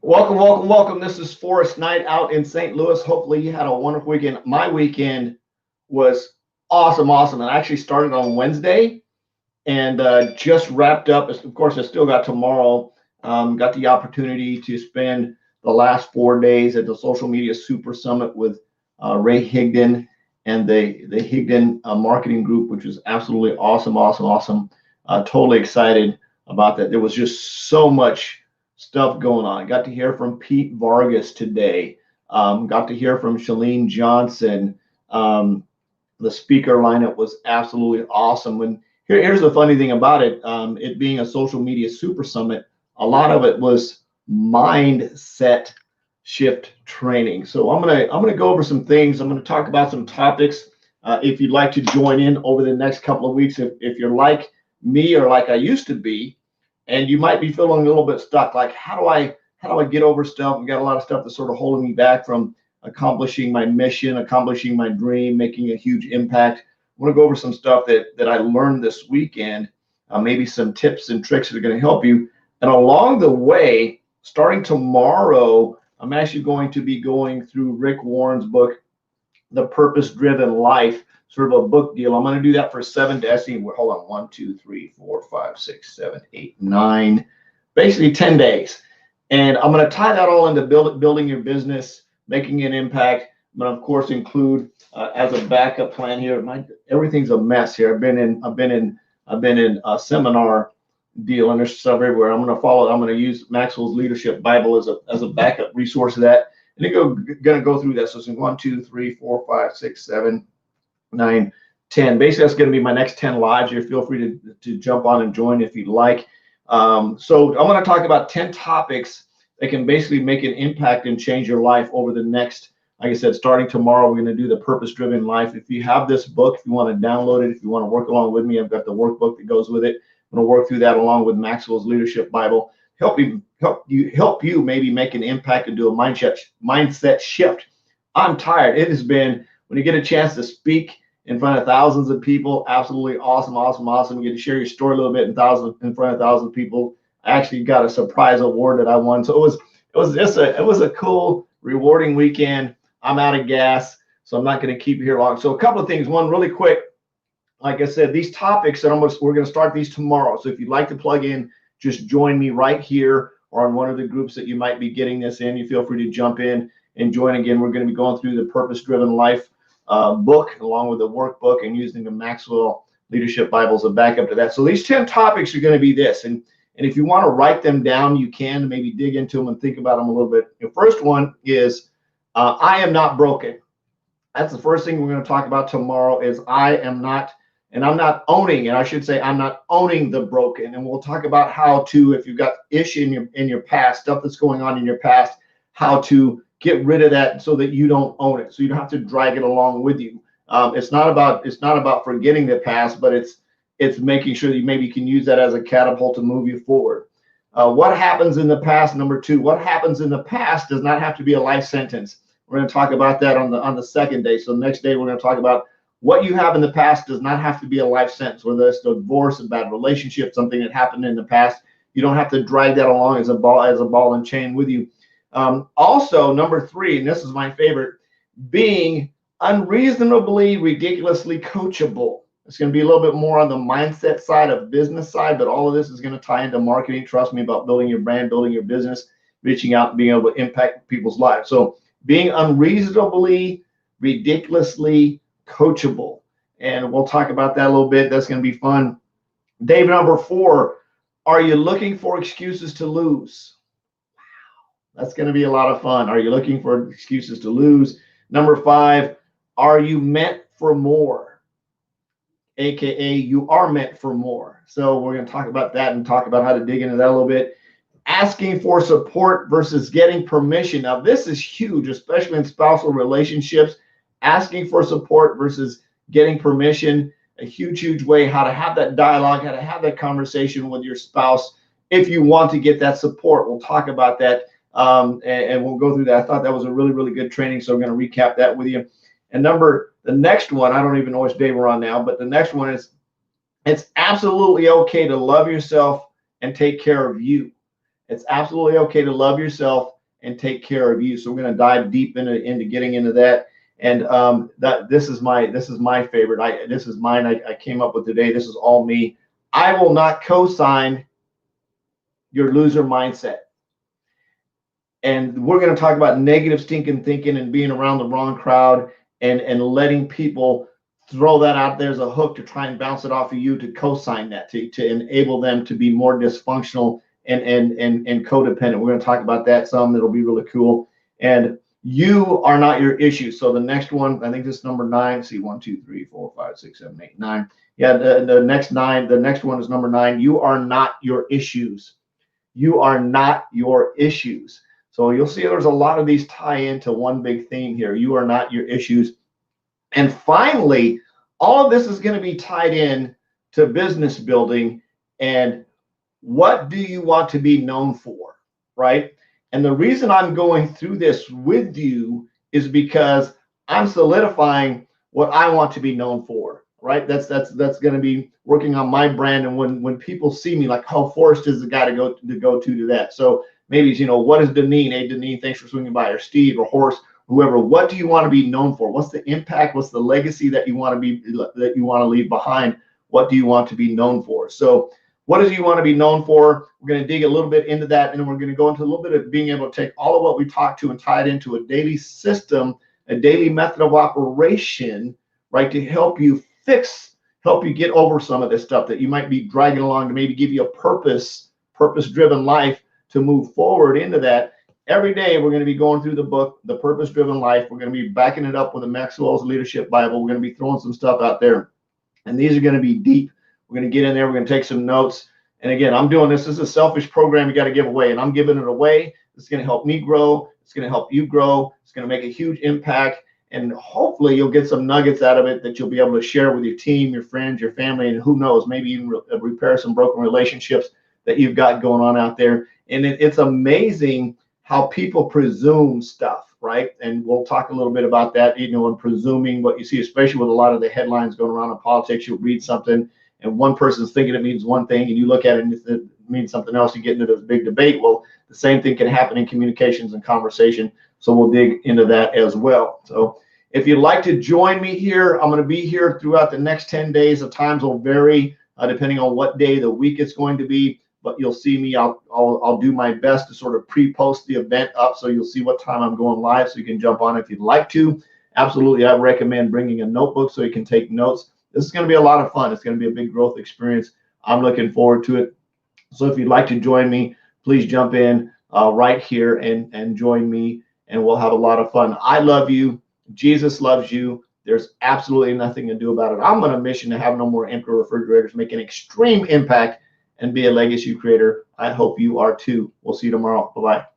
Welcome, welcome, welcome. This is Forest Night out in St. Louis. Hopefully you had a wonderful weekend. My weekend was awesome, awesome. And I actually started on Wednesday and just wrapped up. Of course, I still got tomorrow. Got the opportunity to spend the last 4 days at the Social Media Super Summit with Ray Higdon and the Higdon Marketing Group, which was absolutely awesome, awesome, awesome. Totally excited about that. There was just so much stuff going on. Got to hear from Pete Vargas today. Got to hear from Shalene Johnson. The speaker lineup was absolutely awesome. And here's the funny thing about it. It being a social media super summit, a lot of it was mindset shift training. So I'm gonna go over some things. I'm gonna talk about some topics. If you'd like to join in over the next couple of weeks, if you're like me or like I used to be, and you might be feeling a little bit stuck, like how do I get over stuff? I've got a lot of stuff that's sort of holding me back from accomplishing my mission, accomplishing my dream, making a huge impact. I want to go over some stuff that I learned this weekend, maybe some tips and tricks that are going to help you. And along the way, starting tomorrow, I'm actually going to be going through Rick Warren's book, The Purpose Driven Life, sort of a book deal. I'm going to do that for 7 days. Hold on, 1, 2, 3, 4, 5, 6, 7, 8, 9, basically 10 days. And I'm going to tie that all into building your business, making an impact. I'm going to, of course, include as a backup plan here. Everything's a mess here. I've been in a seminar deal, and there's stuff everywhere. I'm going to follow. I'm going to use Maxwell's Leadership Bible as a backup resource of that. And I'm going to go through that. So it's 1, 2, 3, 4, 5, 6, 7, 9, 10. Basically, that's going to be my next 10 lives here. Feel free to jump on and join if you'd like. So I'm going to talk about 10 topics that can basically make an impact and change your life over the next, like I said, starting tomorrow, we're going to do the Purpose-Driven Life. If you have this book, if you want to download it, if you want to work along with me, I've got the workbook that goes with it. I'm going to work through that along with Maxwell's Leadership Bible. Help you maybe make an impact and do a mindset shift. I'm tired. It has been, when you get a chance to speak in front of thousands of people, absolutely awesome, awesome, awesome. You get to share your story a little bit in front of thousands of people. I actually got a surprise award that I won. So it was a cool, rewarding weekend. I'm out of gas, so I'm not going to keep you here long. So a couple of things. One, really quick, like I said, these topics that we're going to start these tomorrow. So if you'd like to plug in, just join me right here or on one of the groups that you might be getting this in. You feel free to jump in and join again. We're going to be going through the Purpose-Driven Life book along with the workbook and using the Maxwell Leadership Bible as a backup to that. So these 10 topics are going to be this. And if you want to write them down, you can maybe dig into them and think about them a little bit. The first one is I am not broken. That's the first thing we're going to talk about tomorrow is I am not, and I'm not owning, and I should say I'm not owning the broken. And we'll talk about how to, if you've got issue in your past, stuff that's going on in your past, how to get rid of that so that you don't own it, so you don't have to drag it along with you. It's not about forgetting the past, but it's making sure that you maybe can use that as a catapult to move you forward. What happens in the past? Number 2, what happens in the past does not have to be a life sentence. We're going to talk about that on the second day. So the next day we're going to talk about what you have in the past does not have to be a life sentence, whether it's a divorce, a bad relationship, something that happened in the past. You don't have to drag that along as a ball and chain with you. Also, number 3, and this is my favorite, being unreasonably, ridiculously coachable. It's going to be a little bit more on the mindset side of business side, but all of this is going to tie into marketing. Trust me, about building your brand, building your business, reaching out and being able to impact people's lives. So being unreasonably, ridiculously coachable. And we'll talk about that a little bit. That's going to be fun. Dave, number 4, are you looking for excuses to lose? That's going to be a lot of fun. Are you looking for excuses to lose? Number 5, are you meant for more? AKA you are meant for more. So we're going to talk about that and talk about how to dig into that a little bit. Asking for support versus getting permission. Now this is huge, especially in spousal relationships. Asking for support versus getting permission, a huge way how to have that dialogue, how to have that conversation with your spouse if you want to get that support. We'll talk about that and we'll go through that. I thought that was a really good training, so I'm going to recap that with you. And the next one, I don't even know which day we're on now, but the next one is it's absolutely okay to love yourself and take care of you. It's absolutely okay to love yourself and take care of you. So we're going to dive deep into getting into that. And this is my favorite. This is mine. I came up with today. This is all me. I will not co-sign your loser mindset. And we're going to talk about negative stinking thinking and being around the wrong crowd and letting people throw that out there as a hook to try and bounce it off of you to co-sign that, to enable them to be more dysfunctional and codependent. We're going to talk about that some. It'll be really cool. And you are not your issue. So the next one, I think this is number 9. See, 1, 2, 3, 4, 5, 6, 7, 8, 9. Yeah, the next 9. The next one is number 9. You are not your issues. You are not your issues. So you'll see there's a lot of these tie into one big theme here. You are not your issues. And finally, all of this is going to be tied in to business building and what do you want to be known for, right? And the reason I'm going through this with you is because I'm solidifying what I want to be known for, right? That's going to be working on my brand. And when people see me, like, oh, Forrest is the guy to go to that. So maybe it's, what is Deneen? Hey, Deneen, thanks for swinging by. Or Steve or Horace, whoever. What do you want to be known for? What's the impact? What's the legacy that you want to leave behind? What do you want to be known for? So what do you want to be known for? We're going to dig a little bit into that, and then we're going to go into a little bit of being able to take all of what we talked to and tie it into a daily system, a daily method of operation, right, to help you get over some of this stuff that you might be dragging along, to maybe give you a purpose-driven life to move forward into that. Every day we're going to be going through the book, The Purpose-Driven Life. We're going to be backing it up with the Maxwell's Leadership Bible. We're going to be throwing some stuff out there, and these are going to be deep. We're going to get in there. We're going to take some notes. And again, I'm doing this. This is a selfish program you got to give away, and I'm giving it away. It's going to help me grow. It's going to help you grow. It's going to make a huge impact, and hopefully you'll get some nuggets out of it that you'll be able to share with your team, your friends, your family, and who knows, maybe even repair some broken relationships that you've got going on out there. And it's amazing how people presume stuff, right? And we'll talk a little bit about that, and presuming what you see, especially with a lot of the headlines going around in politics. You'll read something, and one person's thinking it means one thing, and you look at it and it means something else. You get into this big debate. Well, the same thing can happen in communications and conversation. So we'll dig into that as well. So if you'd like to join me here, I'm going to be here throughout the next 10 days. The times will vary depending on what day of the week it's going to be. But you'll see me. I'll do my best to sort of pre-post the event up, so you'll see what time I'm going live, so you can jump on if you'd like to. Absolutely, I recommend bringing a notebook so you can take notes. This is going to be a lot of fun. It's going to be a big growth experience. I'm looking forward to it. So if you'd like to join me, please jump in right here and join me, and we'll have a lot of fun. I love you. Jesus loves you. There's absolutely nothing to do about it. I'm on a mission to have no more empty refrigerators, make an extreme impact, and be a legacy creator. I hope you are too. We'll see you tomorrow. Bye-bye.